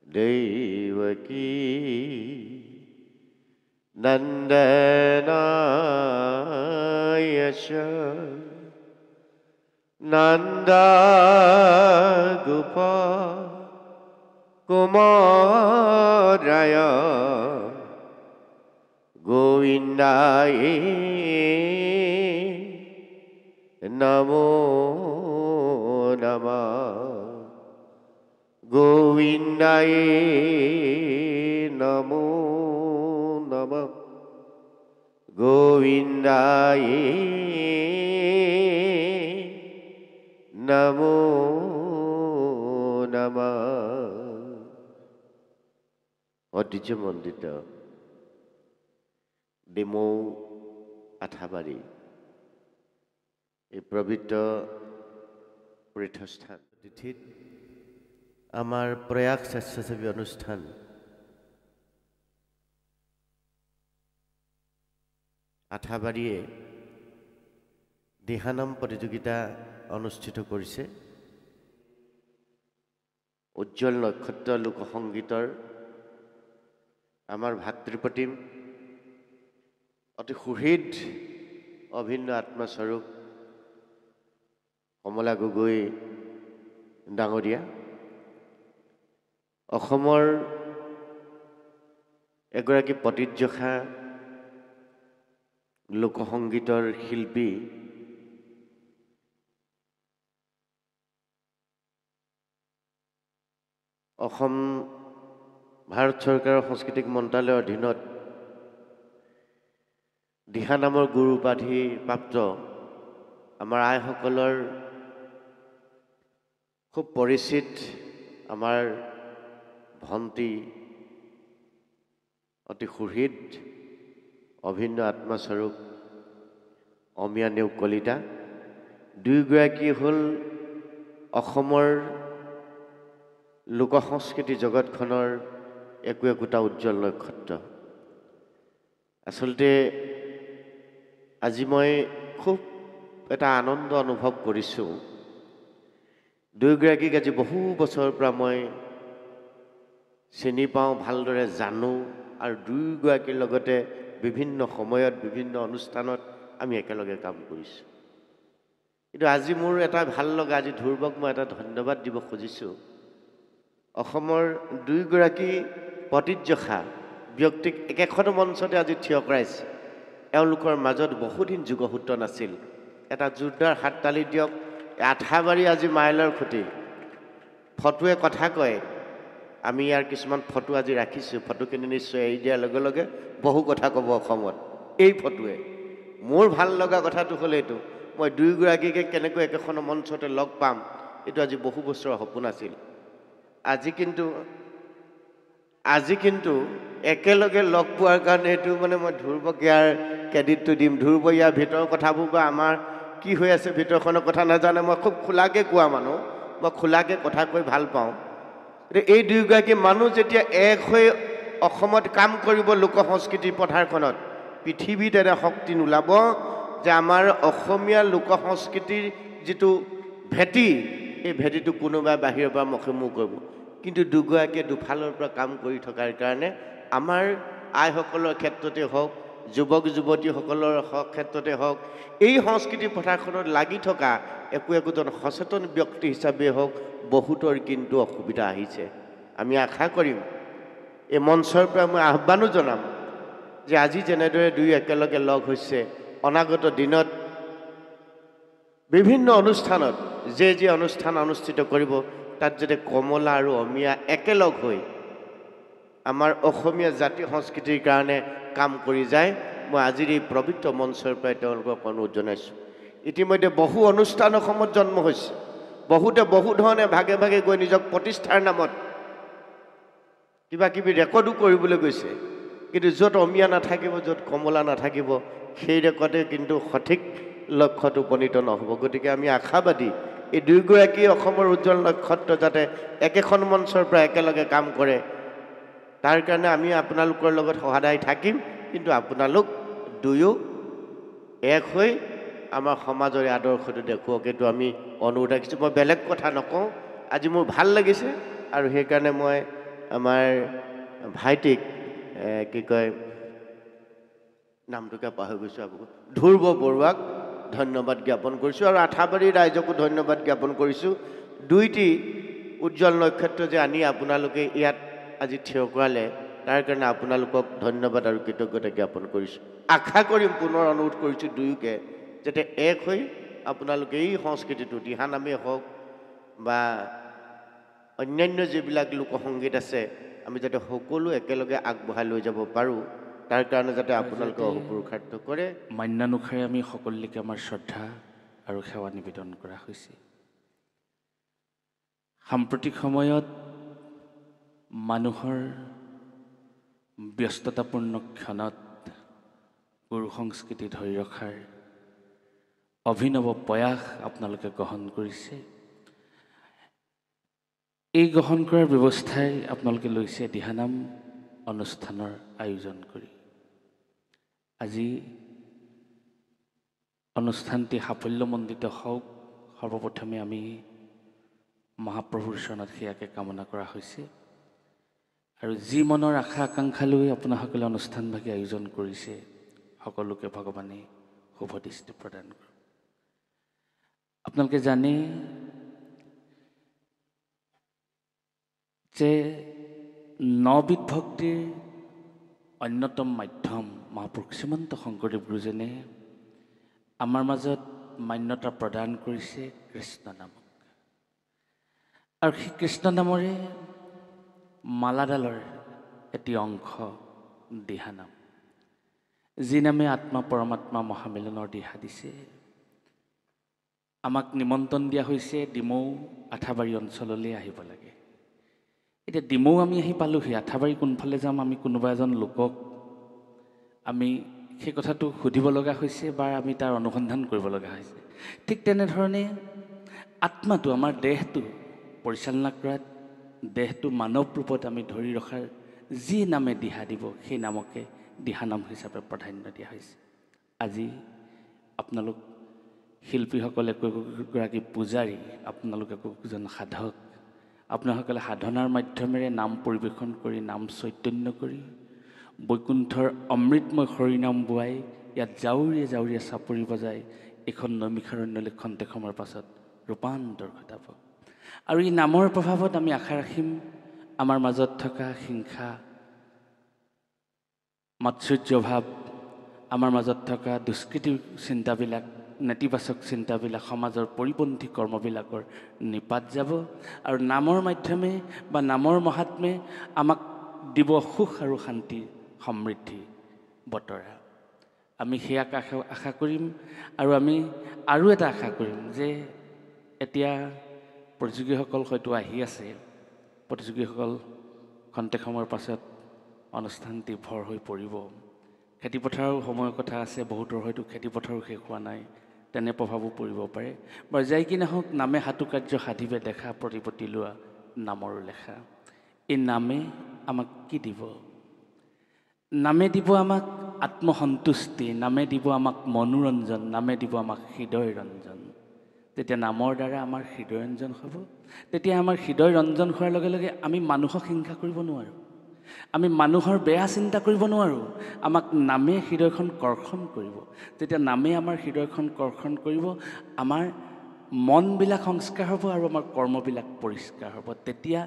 Devaki Nandanayasha Nanda Gopa Kumaraya Govindaye Namo Namah Govindaye Namo Namah Govindaye Namo Namah ঐতিহ্যমণ্ডিত ডিমৌ আঠাবাৰী এই পবিত্ৰ তীৰ্থস্থান তিথিত আমাৰ প্ৰয়াস স্বেচ্ছাসেৱী অনুষ্ঠান আঠাবাৰীয়ে দিহানাম প্ৰতিযোগিতা অনুষ্ঠিত কৰিছে উজ্জ্বল নক্ষত্ৰ লোকসংগীতৰ আমাৰ ভাতৃপ্ৰতিম অতি সুহৃদ অভিন্ন আত্মস্বৰূপ কমলা গগৈ ডাঙৰীয়া অসমৰ এগৰাকী প্ৰতীৰ্যশা লোকসংগীতৰ শিল্পী অসম ভাৰত চৰকাৰৰ সাংস্কৃতিক মন্ত্ৰালয়ৰ অধীনত দিহানামৰ গুৰু উপাধি প্ৰাপ্ত আমাৰ আইসকলৰ খুব পৰিচিত আমাৰ ভণ্টি অতি সুহৃদ অভিন্ন আত্মস্বৰূপ অমিয়া নেওগ কলিতা দুয়োগৰাকী হ'ল অসমৰ লোক সংস্কৃতি জগতখনৰ একোটা উজ্জ্বল নক্ষত্ৰ আচলতে আজি মই খুব এটা আনন্দ অনুভৱ কৰিছোঁ দুয়োগৰাকীক আজি বহু বছৰৰ পৰা মই চিনি পাওঁ ভালদৰে জানো আৰু দুয়োগৰাকীৰ লগতে বিভিন্ন সময়ত বিভিন্ন অনুষ্ঠানত আমি একেলগে কাম কৰিছোঁ কিন্তু আজি মোৰ এটা ভাল লগা আজি ধ্ৰুৱক মই এটা ধন্যবাদ দিব খুজিছোঁ অসমৰ দুয়োগৰাকী প্ৰতীৰ্যশা ব্যক্তিক একেখন মঞ্চতে আজি থিয় কৰাইছে এওঁলোকৰ মাজত বহুদিন যোগসূত্ৰ নাছিল এটা জোৰদাৰ হাততালি দিয়ক আঠাবাৰী আজি মাইলৰ খুঁটি ফটোৱে কথা কয় আমি ইয়াৰ কিছুমান ফটো আজি ৰাখিছোঁ ফটোখিনি নিশ্চয় এৰি দিয়াৰ লগে লগে বহু কথা ক'ব অসমত এই ফটোৱে মোৰ ভাল লগা কথাটো হ'ল এইটো মই দুয়োগৰাকীকে কেনেকৈ একেখন মঞ্চতে লগ পাম এইটো আজি বহু বছৰৰ সপোন আছিল আজি কিন্তু একেলগে লগ পোৱাৰ কাৰণে এইটো মানে মই ধ্ৰুৱক ইয়াৰ ক্ৰেডিটটো দিম ধ্ৰুৱ ইয়াৰ ভিতৰৰ কথাবোৰ বা আমাৰ কি হৈ আছে ভিতৰখনৰ কথা নাজানে মই খুব খোলাকৈ কোৱা মানুহ মই খোলাকৈ কথা কৈ ভাল পাওঁ এই দুয়োগৰাকী মানুহ যেতিয়া এক হৈ অসমত কাম কৰিব লোক সংস্কৃতিৰ পথাৰখনত পৃথিৱীত এটা শক্তি নোলাব যে আমাৰ অসমীয়া লোক সংস্কৃতিৰ যিটো ভেটি এই ভেটিটো কোনোবাই বাহিৰৰ পৰা মুখে কৰিব কিন্তু দুগৰাকীয়ে দুফালৰ পৰা কাম কৰি থকাৰ কাৰণে আমাৰ আইসকলৰ ক্ষেত্ৰতে হওক যুৱক যুৱতীসকলৰ ক্ষেত্ৰতে হওক এই সংস্কৃতি পথাৰখনত লাগি থকা একোজন সচেতন ব্যক্তি হিচাপে হওক বহুতৰ কিন্তু অসুবিধা আহিছে আমি আশা কৰিম এই মঞ্চৰ পৰা মই আহ্বানো জনাম যে আজি যেনেদৰে দুই একেলগে লগ হৈছে অনাগত দিনত বিভিন্ন অনুষ্ঠানত যে অনুষ্ঠান অনুষ্ঠিত কৰিব তাত যাতে কমলা আৰু অমিয়া একেলগ হৈ আমাৰ অসমীয়া জাতি সংস্কৃতিৰ কাৰণে কাম কৰি যায় মই আজিৰ এই পবিত্ৰ মঞ্চৰ পৰাই তেওঁলোকক অনুৰোধ জনাইছোঁ ইতিমধ্যে বহু অনুষ্ঠান অসমত জন্ম হৈছে বহুতে বহু ধৰণে ভাগে ভাগে গৈ নিজক প্ৰতিষ্ঠাৰ নামত কিবা কিবি ৰেকৰ্ডো কৰিবলৈ গৈছে কিন্তু য'ত অমিয়া নাথাকিব য'ত কমলা নাথাকিব সেই ৰেকৰ্ডে কিন্তু সঠিক লক্ষ্যত উপনীত নহ'ব গতিকে আমি আশাবাদী এই দুয়োগৰাকী অসমৰ উজ্জ্বল নক্ষত্ৰ যাতে একেখন মঞ্চৰ পৰা একেলগে কাম কৰে তাৰ কাৰণে আমি আপোনালোকৰ লগত সহায় থাকিম কিন্তু আপোনালোক দুয়ো এক হৈ আমাৰ সমাজৰ আদৰ্শটো দেখুৱাওক এইটো আমি অনুৰোধ ৰাখিছোঁ মই বেলেগ কথা নকওঁ আজি মোৰ ভাল লাগিছে আৰু সেইকাৰণে মই আমাৰ ভাইটিক কি কয় নামটোকে পাহৰি গৈছোঁ আকৌ ধ্ৰুৱ বৰুৱাক ধন্যবাদ জ্ঞাপন কৰিছোঁ আৰু আঠাবাৰী ৰাইজকো ধন্যবাদ জ্ঞাপন কৰিছোঁ দুইটি উজ্জ্বল নক্ষত্ৰ যে আনি আপোনালোকে ইয়াত আজি থিয় কৰালে তাৰ কাৰণে আপোনালোকক ধন্যবাদ আৰু কৃতজ্ঞতা জ্ঞাপন কৰিছোঁ আশা কৰিম পুনৰ অনুৰোধ কৰিছোঁ দুয়োকে যাতে এক হৈ আপোনালোকে এই সংস্কৃতিটো দিহানামেই হওক বা অন্যান্য যিবিলাক লোকসংগীত আছে আমি যাতে সকলো একেলগে আগবঢ়াই লৈ যাব পাৰোঁ তাৰ কাৰণে যাতে আপোনালোকে অপুৰুষাৰ্থ কৰে মান্যানুসাৰে আমি সকলোকে আমাৰ শ্ৰদ্ধা আৰু সেৱা নিবেদন কৰা হৈছে সাম্প্ৰতিক সময়ত মানুহৰ ব্যস্ততাপূৰ্ণ ক্ষণত গুৰু সংস্কৃতি ধৰি ৰখাৰ অভিনৱ প্ৰয়াস আপোনালোকে গ্ৰহণ কৰিছে এই গ্ৰহণ কৰাৰ ব্যৱস্থাই আপোনালোকে লৈছে দিহানাম অনুষ্ঠানৰ আয়োজন কৰি আজি অনুষ্ঠানটি সাফল্যমণ্ডিত হওক সৰ্বপ্ৰথমে আমি মহাপ্ৰভুৰ চৰণত সেয়াকে কামনা কৰা হৈছে আৰু যি মনৰ আশা আকাংক্ষা লৈ আপোনাসকলে অনুষ্ঠানভাগি আয়োজন কৰিছে সকলোকে ভগৱানে শুভ দৃষ্টি প্ৰদান কৰক আপোনালোকে জানে যে নবিধ ভক্তিৰ অন্যতম মাধ্যম মহাপুৰুষ শ্ৰীমন্ত শংকৰদেৱ গুৰুজনে আমাৰ মাজত মান্যতা প্ৰদান কৰিছে কৃষ্ণ নামক আৰু সেই কৃষ্ণ নামৰে মালাডালৰ এটি অংশ দিহানাম যি নামে আত্মা পৰমাত্মা মহামিলনৰ দিহা দিছে আমাক নিমন্ত্ৰণ দিয়া হৈছে ডিমৌ আঠাবাৰী অঞ্চললৈ আহিব লাগে এতিয়া ডিমৌ আমি আহি পালোহি আঠাবাৰী কোনফালে যাম আমি কোনোবা এজন লোকক আমি সেই কথাটো সুধিব লগা হৈছে বা আমি তাৰ অনুসন্ধান কৰিব লগা হৈছে ঠিক তেনেধৰণে আত্মাটো আমাৰ দেহটো পৰিচালনা কৰাত দেহটো মানৱ ৰূপত আমি ধৰি ৰখাৰ যি নামে দিহা দিব সেই নামকে দিহানাম হিচাপে প্ৰাধান্য দিয়া হৈছে আজি আপোনালোক শিল্পীসকলে একোগৰাকী পূজাৰী আপোনালোকে একোজন সাধক আপোনালোকে সাধনাৰ মাধ্যমেৰে নাম পৰিৱেশন কৰি নাম চৈতন্য কৰি বৈকুণ্ঠৰ অমৃতময় হৰিনাম বোৱাই ইয়াত জাউৰিয়ে জাউৰিয়ে চাপৰি বজাই এখন নৈমিষাৰণ্যলৈ খন্তেক সময়ৰ পাছত ৰূপান্তৰ ঘটাব আৰু এই নামৰ প্ৰভাৱত আমি আশা ৰাখিম আমাৰ মাজত থকা হিংসা মাৎসৰ্য ভাৱ আমাৰ মাজত থকা দুষ্কৃতিৰ চিন্তাবিলাক নেতিবাচক চিন্তাবিলাক সমাজৰ পৰিপন্থী কৰ্মবিলাকৰ নিপাত যাব আৰু নামৰ মাধ্যমে বা নামৰ মহাত্মে আমাক দিব সুখ আৰু শান্তি সমৃদ্ধি বতৰা আমি সেয়াক আশা কৰিম আৰু আমি আৰু এটা আশা কৰিম যে এতিয়া প্ৰতিযোগীসকল হয়তো আহি আছে প্ৰতিযোগীসকল খন্তেক সময়ৰ পাছত অনুষ্ঠানটি ভৰ হৈ পৰিব খেতিপথাৰৰ সময়ৰ কথা আছে বহুতৰ হয়তো খেতিপথাৰো শেষ হোৱা নাই তেনে প্ৰভাৱো পৰিব পাৰে বাৰু যাই কি নহওক নামে হাতু কাৰ্য সাধিবে দেখা প্ৰতিপত্তি লোৱা নামৰো লেখা এই নামে আমাক কি দিব নামে দিব আমাক আত্মসন্তুষ্টি নামে দিব আমাক মনোৰঞ্জন নামে দিব আমাক হৃদয় ৰঞ্জন তেতিয়া নামৰ দ্বাৰা আমাৰ হৃদয় ৰঞ্জন হ'ব তেতিয়া আমাৰ হৃদয় ৰঞ্জন হোৱাৰ লগে লগে আমি মানুহক হিংসা কৰিব নোৱাৰোঁ আমি মানুহৰ বেয়া চিন্তা কৰিব নোৱাৰোঁ আমাক নামে হৃদয়খন কৰ্ষণ কৰিব তেতিয়া নামে আমাৰ হৃদয়খন কৰ্ষণ কৰিব আমাৰ মনবিলাক সংস্কাৰ হ'ব আৰু আমাৰ কৰ্মবিলাক পৰিষ্কাৰ হ'ব তেতিয়া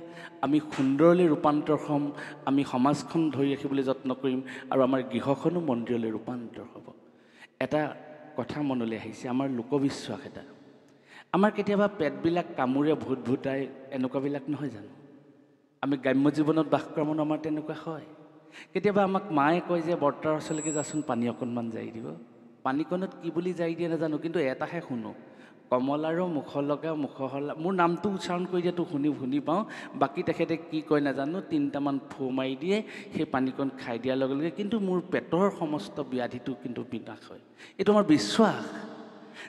আমি সুন্দৰলৈ ৰূপান্তৰ হ'ম আমি সমাজখন ধৰি ৰাখিবলৈ যত্ন কৰিম আৰু আমাৰ গৃহখনো মন্দিৰলৈ ৰূপান্তৰ হ'ব এটা কথা মনলৈ আহিছে আমাৰ লোকবিশ্বাস এটা আমাৰ কেতিয়াবা পেটবিলাক কামোৰে ভূত ভূতাই এনেকুৱাবিলাক নহয় জানো আমি গ্ৰাম্য জীৱনত বাস কৰা মানুহ আমাৰ তেনেকুৱা হয় কেতিয়াবা আমাক মায়ে কয় যে বৰ্তাৰ ওচৰলৈকে যাচোন পানী অকণমান জাৰি দিব পানীকণত কি বুলি জাৰি দিয়ে নাজানো কিন্তু এটাহে শুনো কমলাৰো মুখলগা মুখহলা মোৰ নামটো উচ্চাৰণ কৰি দিয়াটো শুনি পাওঁ বাকী তেখেতে কি কয় নাজানো তিনিটামান ফু মাৰি দিয়ে সেই পানীকণ খাই দিয়াৰ লগে লগে কিন্তু মোৰ পেটৰ সমস্ত ব্যাধিটো কিন্তু বিনাশ হয় এইটো আমাৰ বিশ্বাস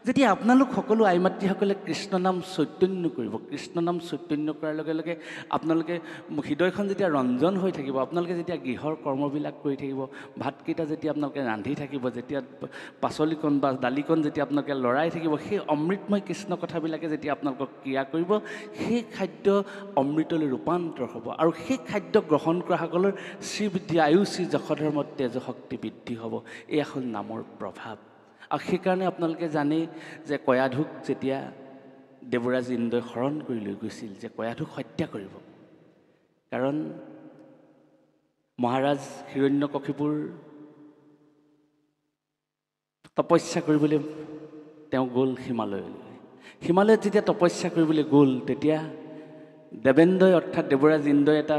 যেতিয়া আপোনালোক সকলো আই মাতৃসকলে কৃষ্ণ নাম চৈতন্য কৰিব, কৃষ্ণ নাম চৈতন্য কৰাৰ লগে লগে আপোনালোকে হৃদয়খন যেতিয়া ৰঞ্জন হৈ থাকিব, আপোনালোকে যেতিয়া গৃহৰ কৰ্মবিলাক কৰি থাকিব, ভাতকেইটা যেতিয়া আপোনালোকে ৰান্ধি থাকিব, যেতিয়া পাচলিকণ বা দালিকণ যেতিয়া আপোনালোকে লৰাই থাকিব, সেই অমৃতময় কৃষ্ণ কথাবিলাকে যেতিয়া আপোনালোকক ক্ৰিয়া কৰিব, সেই খাদ্য অমৃতলৈ ৰূপান্তৰ হ'ব আৰু সেই খাদ্য গ্ৰহণ কৰাসকলৰ শ্ৰীবৃদ্ধি আয়ু শ্ৰী যশোধৰ্মত তেজ শক্তি বৃদ্ধি হ'ব। এয়া হ'ল নামৰ প্ৰভাৱ। আৰু সেইকাৰণে আপোনালোকে জানে যে কয়াধুক যেতিয়া দেৱৰাজ ইন্দ্ৰই হৰণ কৰি লৈ গৈছিল যে কয়াধুক হত্যা কৰিব, কাৰণ মহাৰাজ হিৰণ্যকশিপুৰ তপস্যা কৰিবলৈ তেওঁ গ'ল হিমালয়লৈ। হিমালয়ত যেতিয়া তপস্যা কৰিবলৈ গ'ল, তেতিয়া দেৱেন্দ্ৰই অৰ্থাৎ দেৱৰাজ ইন্দ্ৰই এটা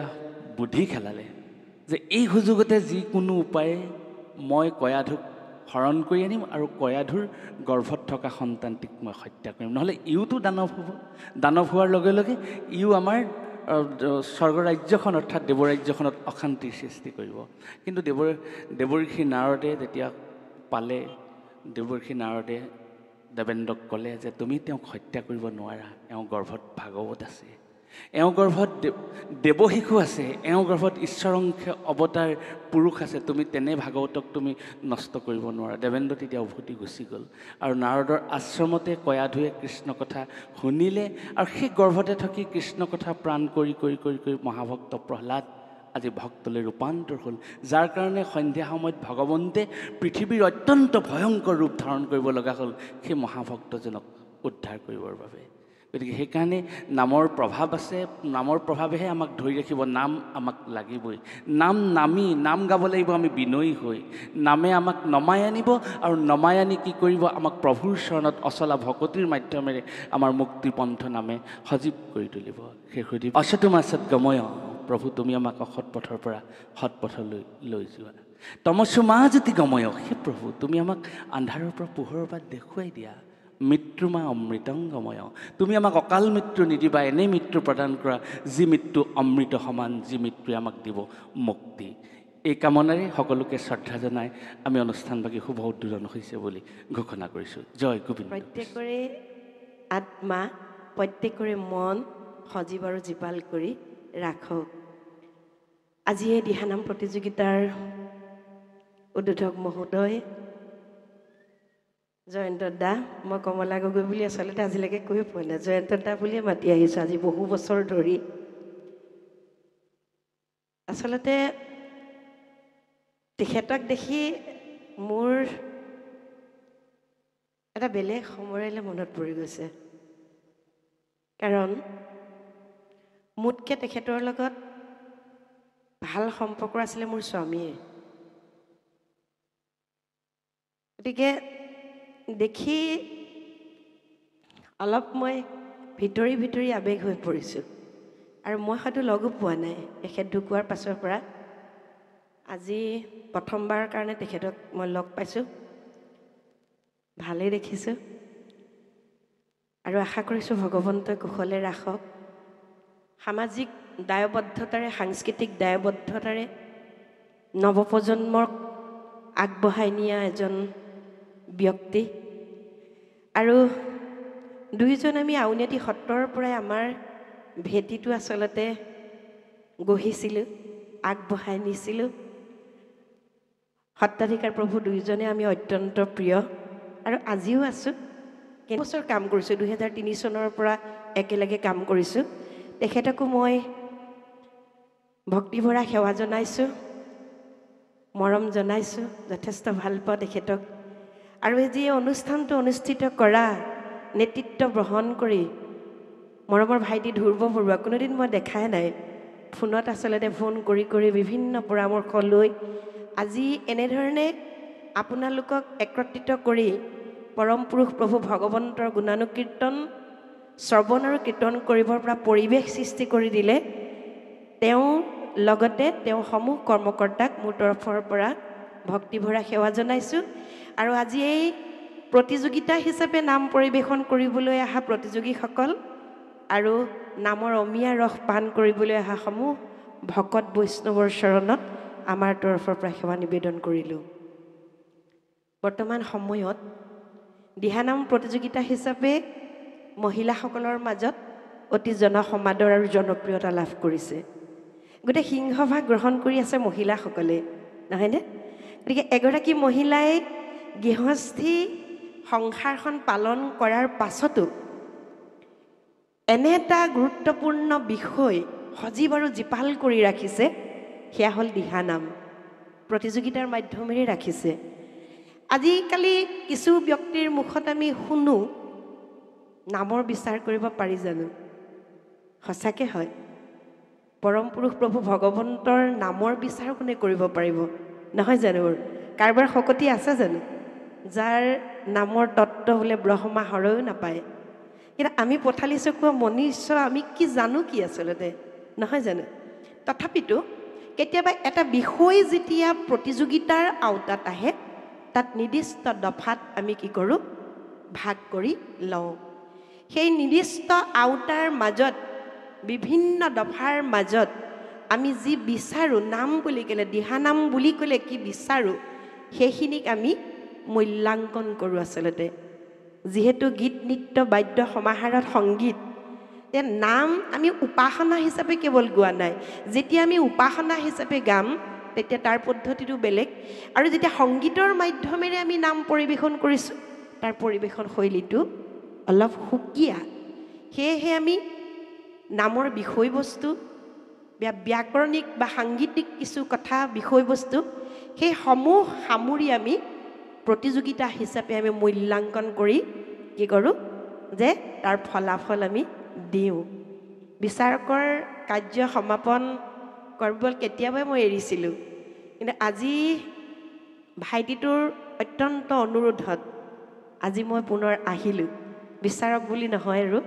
বুদ্ধি খেলালে যে এই সুযোগতে যিকোনো উপায়ে মই কয়াধুক হৰণ কৰি আনিম আৰু কয়াধুৰ গৰ্ভত থকা সন্তানটিক মই হত্যা কৰিম, নহ'লে ইওতো দানৱ হ'ব। দানৱ হোৱাৰ লগে লগে ইও আমাৰ স্বৰ্গৰাজ্যখন অৰ্থাৎ দেৱৰাজ্যখনত অশান্তিৰ সৃষ্টি কৰিব। কিন্তু দেৱৰ্ষি নাৰদে যেতিয়া পালে, দেৱৰ্ষি নাৰদে দেৱেন্দ্ৰক ক'লে যে তুমি তেওঁক হত্যা কৰিব নোৱাৰা, এওঁ গৰ্ভত ভাগৱত আছে, এওঁ গৰ্ভত দেৱশিশু আছে, এওঁ গৰ্ভত ঈশ্বৰংশ অৱতাৰ পুৰুষ আছে, তুমি তেনে ভাগৱতক তুমি নষ্ট কৰিব নোৱাৰা। দেৱেন্দ্ৰ তেতিয়া উভতি গুচি গ'ল আৰু নাৰদৰ আশ্ৰমতে কয়াধুৱে কৃষ্ণ কথা শুনিলে আৰু সেই গৰ্ভতে থাকি কৃষ্ণ কথা প্ৰাণ কৰি কৰি কৰি কৰি মহাভক্ত প্ৰহ্লাদ আজি ভক্তলৈ ৰূপান্তৰ হ'ল, যাৰ কাৰণে সন্ধ্যা সময়ত ভগৱন্তে পৃথিৱীৰ অত্যন্ত ভয়ংকৰ ৰূপ ধাৰণ কৰিব লগা হ'ল সেই মহাভক্তজনক উদ্ধাৰ কৰিবৰ বাবে। গতিকে সেইকাৰণে নামৰ প্ৰভাৱ আছে, নামৰ প্ৰভাৱেহে আমাক ধৰি ৰাখিব, নাম আমাক লাগিবই। নাম গাব লাগিব আমি বিনয়ী হৈ, নামে আমাক নমাই আনিব আৰু নমাই আনি কি কৰিব, আমাক প্ৰভুৰ চৰণত অচলা ভকতিৰ মাধ্যমেৰে আমাৰ মুক্তিপন্থ নামে সজীৱ কৰি তুলিব। সেই সুধি অসতু মাছত গময়, প্ৰভু তুমি আমাক অসৎ পথৰ পৰা সৎ পথলৈ লৈ যোৱা। তমস্যু মা জ্যোতি গময়, সেই প্ৰভু তুমি আমাক আন্ধাৰৰ পৰা পোহৰৰ পৰা দেখুৱাই দিয়া। মৃত্যু মা অমৃতংগময়, তুমি আমাক অকাল মৃত্যু নিদিবা, এনে মৃত্যু প্ৰদান কৰা যি মৃত্যু অমৃত সমান, যি মৃত্যুৱে আমাক দিব মুক্তি। এই কামনাৰে সকলোকে শ্ৰদ্ধা জনাই আমি অনুষ্ঠানভাগী শুভ উদ্বোধন হৈছে বুলি ঘোষণা কৰিছোঁ। জয় গোবিন্দ। প্ৰত্যেকৰে আত্মা, প্ৰত্যেকৰে মন সজীৱ আৰু জীপাল কৰি ৰাখক। আজি এই দিহানাম প্ৰতিযোগিতাৰ উদ্বোধক মহোদয় জয়ন্ত দা, মই কমলা গগৈ বুলি আচলতে আজিলৈকে কৈ পোৱা নাই, জয়ন্ত দা বুলিয়ে মাতি আহিছোঁ আজি বহু বছৰ ধৰি। আচলতে তেখেতক দেখি মোৰ এটা বেলেগ সময়লৈ মনত পৰি গৈছে, কাৰণ মোতকৈ তেখেতৰ লগত ভাল সম্পৰ্ক আছিলে মোৰ স্বামীয়ে। গতিকে দেখি অলপ মই ভিতৰি আৱেগ হৈ পৰিছোঁ আৰু মই হয়তো লগো পোৱা নাই তেখেত ঢুকোৱাৰ পাছৰ পৰা। আজি প্ৰথমবাৰৰ কাৰণে তেখেতক মই লগ পাইছোঁ, ভালেই দেখিছোঁ আৰু আশা কৰিছোঁ ভগৱন্তই কুশলে ৰাখক। সামাজিক দায়বদ্ধতাৰে, সাংস্কৃতিক দায়বদ্ধতাৰে নৱপ্ৰজন্মক আগবঢ়াই নিয়া এজন ব্যক্তি আৰু দুয়োজন আমি আউনীআটী সত্ৰৰ পৰাই আমাৰ ভেটিটো আচলতে গঢ়িছিলোঁ, আগবঢ়াই নিছিলোঁ। সত্ৰাধিকাৰ প্ৰভু দুয়োজনে আমি অত্যন্ত প্ৰিয় আৰু আজিও আছোঁ। কেইবছৰ কাম কৰিছোঁ, 2003 চনৰ পৰা একেলগে কাম কৰিছোঁ। তেখেতকো মই ভক্তিভৰা সেৱা জনাইছোঁ, মৰম জনাইছোঁ, যথেষ্ট ভাল পাওঁ তেখেতক। আৰু এই যি অনুষ্ঠানটো অনুষ্ঠিত কৰা, নেতৃত্ব বহন কৰি মৰমৰ ভাইটি ধ্ৰুৱ বৰুৱা, কোনোদিন মই দেখাই নাই, ফোনত আচলতে ফোন কৰি কৰি বিভিন্ন পৰামৰ্শ লৈ আজি এনেধৰণে আপোনালোকক একত্ৰিত কৰি পৰম পুৰুষ প্ৰভু ভগৱন্তৰ গুণানুকীৰ্তন শ্ৰৱণ আৰু কীৰ্তন কৰিবৰ পৰা পৰিৱেশ সৃষ্টি কৰি দিলে। তেওঁ লগতে তেওঁ সমূহ কৰ্মকৰ্তাক মোৰ তৰফৰ পৰা ভক্তিভৰা সেৱা জনাইছোঁ। আৰু আজি এই প্ৰতিযোগিতা হিচাপে নাম পৰিৱেশন কৰিবলৈ অহা প্ৰতিযোগীসকল আৰু নামৰ অমিয়া ৰস পান কৰিবলৈ অহা সমূহ ভকত বৈষ্ণৱৰ চৰণত আমাৰ তৰফৰ পৰা সেৱা নিবেদন কৰিলোঁ। বৰ্তমান সময়ত দিহানাম প্ৰতিযোগিতা হিচাপে মহিলাসকলৰ মাজত অতি জনসমাদৰ আৰু জনপ্ৰিয়তা লাভ কৰিছে। গোটেই সিংহভাগ গ্ৰহণ কৰি আছে মহিলাসকলে, নহয়নে? গতিকে এগৰাকী মহিলাই গৃহস্থী সংসাৰখন পালন কৰাৰ পাছতো এনে এটা গুৰুত্বপূৰ্ণ বিষয় সজীৱ আৰু জীপাল কৰি ৰাখিছে, সেয়া হ'ল দিহানাম। প্ৰতিযোগিতাৰ মাধ্যমেৰে ৰাখিছে। আজিকালি কিছু ব্যক্তিৰ মুখত আমি শুনো, নামৰ বিচাৰ কৰিব পাৰি জানো? সঁচাকৈ হয়। পৰম পুৰুষ প্ৰভু ভগৱন্তৰ নামৰ বিচাৰ কোনে কৰিব পাৰিব? নহয় জানো? কাৰোবাৰ শকতি আছে জানো যাৰ নামৰ তত্ত্ব বোলে ব্ৰহ্মা হৰেও নাপায়? কিন্তু আমি পথালি চকুৱা মনুষ্য, আমি কি জানো কি আচলতে? নহয় জানো? তথাপিতো কেতিয়াবা এটা বিষয় যেতিয়া প্ৰতিযোগিতাৰ আওতাত আহে, তাত নিৰ্দিষ্ট দফাত আমি কি কৰোঁ? ভাগ কৰি লওঁ। সেই নিৰ্দিষ্ট আওতাৰ মাজত, বিভিন্ন দফাৰ মাজত আমি যি বিচাৰোঁ, নাম বুলি ক'লে, দিহানাম বুলি ক'লে কি বিচাৰোঁ, সেইখিনিক আমি মূল্যাংকন কৰোঁ আচলতে। যিহেতু গীত নৃত্য বাদ্য সমাহাৰত সংগীত, যে নাম আমি উপাসনা হিচাপে কেৱল গোৱা নাই। যেতিয়া আমি উপাসনা হিচাপে গাম তেতিয়া তাৰ পদ্ধতিটো বেলেগ, আৰু যেতিয়া সংগীতৰ মাধ্যমেৰে আমি নাম পৰিৱেশন কৰিছোঁ তাৰ পৰিৱেশন শৈলীটো অলপ সুকীয়া। সেয়েহে আমি নামৰ বিষয়বস্তু, ব্যাকৰণিক বা সাংগীতিক কিছু কথা বিষয়বস্তু, সেই সমূহ সামৰি আমি প্ৰতিযোগিতা হিচাপে আমি মূল্যাংকন কৰি কি কৰোঁ? যে তাৰ ফলাফল আমি দিওঁ। বিচাৰকৰ কাৰ্য সমাপন কৰিবলৈ কেতিয়াবাই মই এৰিছিলোঁ, কিন্তু আজি ভাইটিটোৰ অত্যন্ত অনুৰোধত আজি মই পুনৰ আহিলোঁ। বিচাৰক বুলি নহয় আৰু।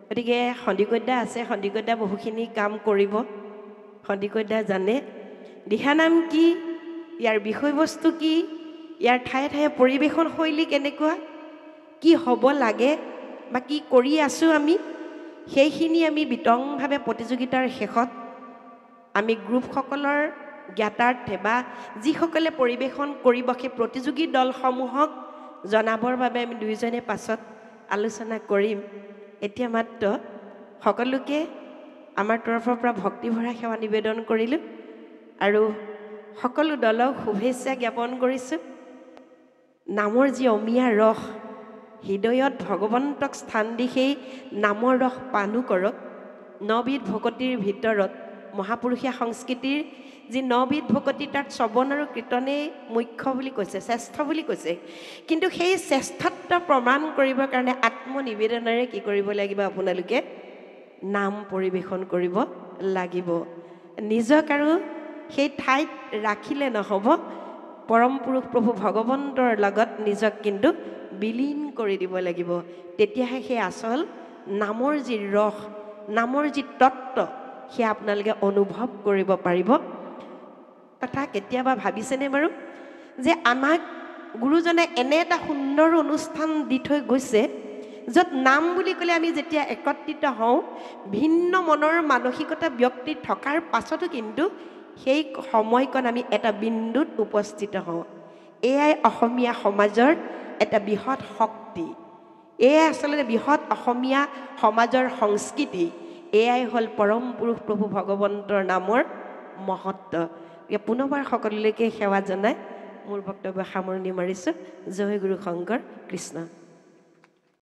গতিকে সন্দিকৈদা আছে, সন্দিকৈদা বহুখিনি কাম কৰিব। সন্দিকৈদা জানে দিহানাম কি, ইয়াৰ বিষয়বস্তু কি, ইয়াৰ ঠায়ে ঠায়ে পৰিৱেশন শৈলী কেনেকুৱা, কি হ'ব লাগে বা কি কৰি আছোঁ আমি, সেইখিনি আমি বিতংভাৱে প্ৰতিযোগিতাৰ শেষত আমি গ্ৰুপসকলৰ জ্ঞাতাৰ্থে বা যিসকলে পৰিৱেশন কৰিব সেই প্ৰতিযোগী দলসমূহক জনাবৰ বাবে আমি দুয়োজনে পাছত আলোচনা কৰিম। এতিয়া মাত্ৰ সকলোকে আমাৰ তৰফৰ পৰা ভক্তিভৰা সেৱা নিবেদন কৰিলোঁ আৰু সকলো দলক শুভেচ্ছা জ্ঞাপন কৰিছোঁ। নামৰ যি অমিয়া ৰস, হৃদয়ত ভগৱন্তক স্থান দি সেই নামৰ ৰস পানো কৰক। ৯বিধ ভকতিৰ ভিতৰত মহাপুৰুষীয়া সংস্কৃতিৰ যি ৯বিধ ভকতি, তাত শ্ৰৱণ আৰু কীৰ্তনেই মুখ্য বুলি কৈছে, শ্ৰেষ্ঠ বুলি কৈছে। কিন্তু সেই শ্ৰেষ্ঠত্ব প্ৰমাণ কৰিবৰ কাৰণে আত্মনিবেদনেৰে কি কৰিব লাগিব? আপোনালোকে নাম পৰিৱেশন কৰিব লাগিব। নিজক আৰু সেই ঠাইত ৰাখিলে নহ'ব, পৰম পুৰুষ প্ৰভু ভগৱন্তৰ লগত নিজক কিন্তু বিলীন কৰি দিব লাগিব। তেতিয়াহে সেই আচল নামৰ যি ৰস, নামৰ যি তত্ত্ব, সেয়া আপোনালোকে অনুভৱ কৰিব পাৰিব। কথা কেতিয়াবা ভাবিছেনে বাৰু যে আমাক গুৰুজনে এনে এটা সুন্দৰ অনুষ্ঠান দি থৈ গৈছে, য'ত নাম বুলি ক'লে আমি যেতিয়া একত্ৰিত হওঁ, ভিন্ন মনৰ মানসিকতা ব্যক্তি থকাৰ পাছতো কিন্তু সেই সময়কণ আমি এটা বিন্দুত উপস্থিত হওঁ। এয়াই অসমীয়া সমাজৰ এটা বৃহৎ শক্তি, এয়াই আচলতে বৃহৎ অসমীয়া সমাজৰ সংস্কৃতি, এয়াই হ'ল পৰম পুৰুষ প্ৰভু ভগৱন্তৰ নামৰ মহত্ব। পুনৰবাৰ সকলোলৈকে সেৱা জনাই মোৰ বক্তব্য সামৰণি মাৰিছোঁ। জয় গুৰু শংকৰ কৃষ্ণ।